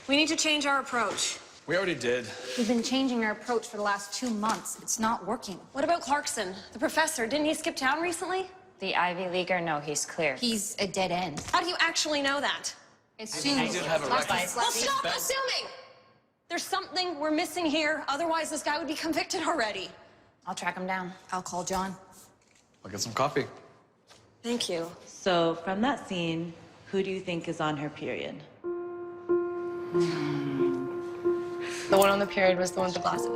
We need to change our approach. We already did. We've been changing our approach for the last 2 months. It's not working. What about Clarkson, the professor? Didn't he skip town recently? The Ivy Leaguer, no, he's clear. He's a dead end. How do you actually know that? As soon as did have a record. Well, stop assuming! There's something we're missing here. Otherwise, this guy would be convicted already. I'll track him down. I'll call John. I'll get some coffee. Thank you. So from that scene, who do you think is on her period? The one on the period was the one with the glasses.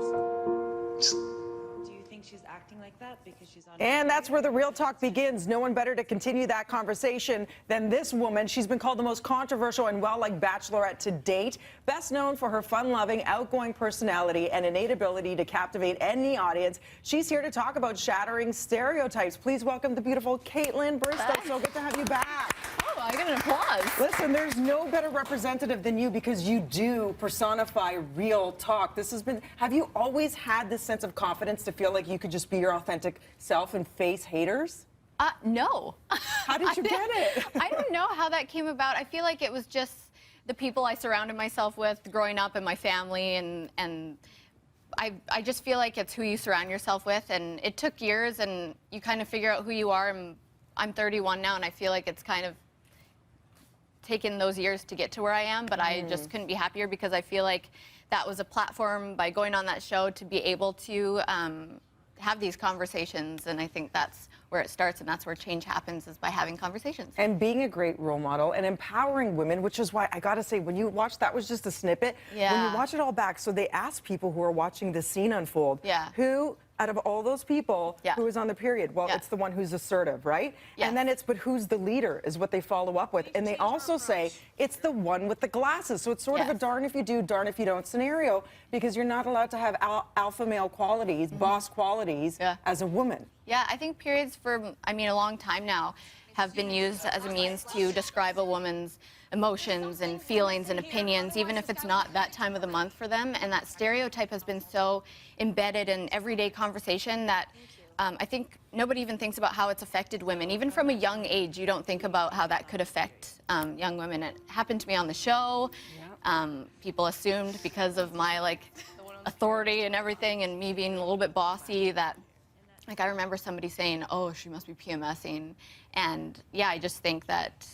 Do you think she's acting like that because she's on her And period? that's where the real talk begins. No one better to continue that conversation than this woman. She's been called the most controversial and well-liked bachelorette to date. Best known for her fun-loving, outgoing personality and innate ability to captivate any audience. She's here to talk about shattering stereotypes. Please welcome the beautiful Kaitlyn Bristowe. So good to have you back. Oh, I get an applause. Listen, there's no better representative than you because you do personify real talk. Have you always had this sense of confidence to feel like you could just be your authentic self and face haters? No. How did you get it? I don't know how that came about. I feel like it was just the people I surrounded myself with growing up in my family, and I just feel like it's who you surround yourself with, and it took years, and you kind of figure out who you are, and I'm 31 now, and I feel like it's kind of taken those years to get to where I am, but I just couldn't be happier because I feel like that was a platform by going on that show to be able to have these conversations, and I think that's where it starts, and that's where change happens, is by having conversations. And being a great role model and empowering women, which is why I gotta say, when you watch, that was just a snippet. Yeah. When you watch it all back, so they asked people who are watching this scene unfold, Yeah. who, out of all those people, Yeah. who is on the period? Well, Yeah. it's the one who's assertive, right? Yes. And then it's, but who's the leader is what they follow up with. And they also say, it's the one with the glasses. So it's sort of a Yes. darn if you do, darn if you don't scenario, because you're not allowed to have alpha male qualities, boss qualities, Yeah. as a woman. Yeah, I think periods for, I mean, a long time now have been used as a means to describe a woman's emotions and feelings and opinions, even if it's not that time of the month for them. And that stereotype has been so embedded in everyday conversation that I think nobody even thinks about how it's affected women. Even from a young age, you don't think about how that could affect young women. It happened to me on the show. People assumed because of my authority and everything, and me being a little bit bossy, that I remember somebody saying, oh, she must be PMSing. And yeah, I just think that,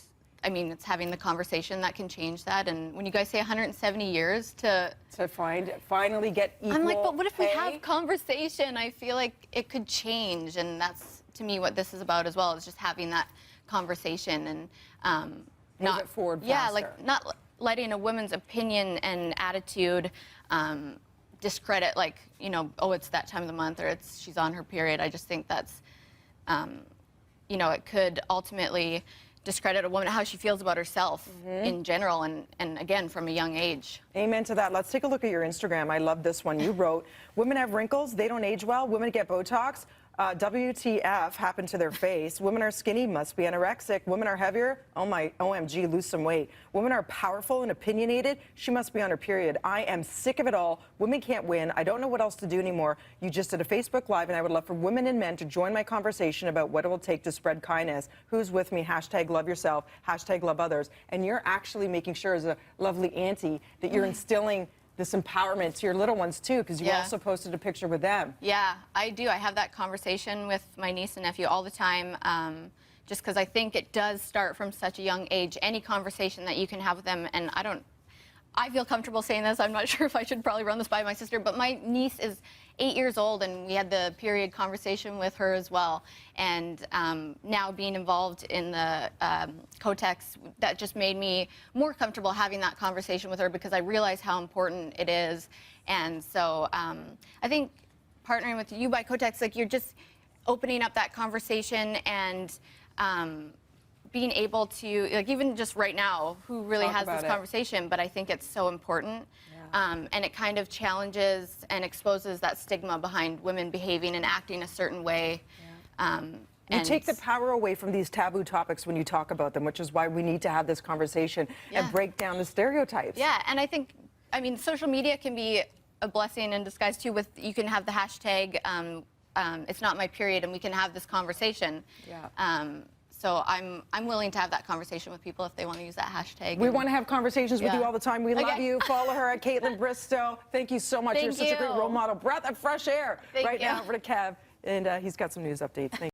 I mean, it's having the conversation that can change that. And when you guys say 170 years to finally get equal I'm like, but what if we pay? have conversation? I feel like it could change. And that's, to me, what this is about as well, is just having that conversation and Move it forward yeah, faster. like not letting a woman's opinion and attitude discredit, oh, it's that time of the month, or she's on her period. I just think that's, it could ultimately discredit a woman, how she feels about herself in general, and again, from a young age. Amen to that. Let's take a look at your Instagram. I love this one. You wrote, women have wrinkles, they don't age well, women get Botox, WTF happened to their face, women are skinny, must be anorexic, women are heavier, oh my, OMG, lose some weight, women are powerful and opinionated, she must be on her period. I am sick of it all, women can't win, I don't know what else to do anymore. You just did a Facebook Live, and I would love for women and men to join my conversation about what it will take to spread kindness. Who's with me? Hashtag love yourself, hashtag love others. And you're actually making sure, as a lovely auntie, that you're instilling this empowerment to your little ones too, because you also posted a picture with them. Yeah, I do. I have that conversation with my niece and nephew all the time, just because I think it does start from such a young age. Any conversation that you can have with them, and I feel comfortable saying this. I'm not sure if I should probably run this by my sister, but my niece is 8 years old, and we had the period conversation with her as well. And now being involved in the Kotex, that just made me more comfortable having that conversation with her, because I realize how important it is. And so I think partnering with you by Kotex, you're just opening up that conversation and being able to, even just right now, who really has this conversation, but I think it's so important. And it kind of challenges and exposes that stigma behind women behaving and acting a certain way. You take the power away from these taboo topics when you talk about them, which is why we need to have this conversation and break down the stereotypes. Yeah, and I mean, social media can be a blessing in disguise too. You can have the hashtag, it's not my period, and we can have this conversation. So I'm willing to have that conversation with people if they want to use that hashtag. We want to have conversations with Yeah. you all the time. We love Okay. you. Follow her at Kaitlyn Bristowe. Thank you so much. Thank You're such a great you. role model. Breath of fresh air. Thank right you. now over to Kev, and he's got some news updates. Thank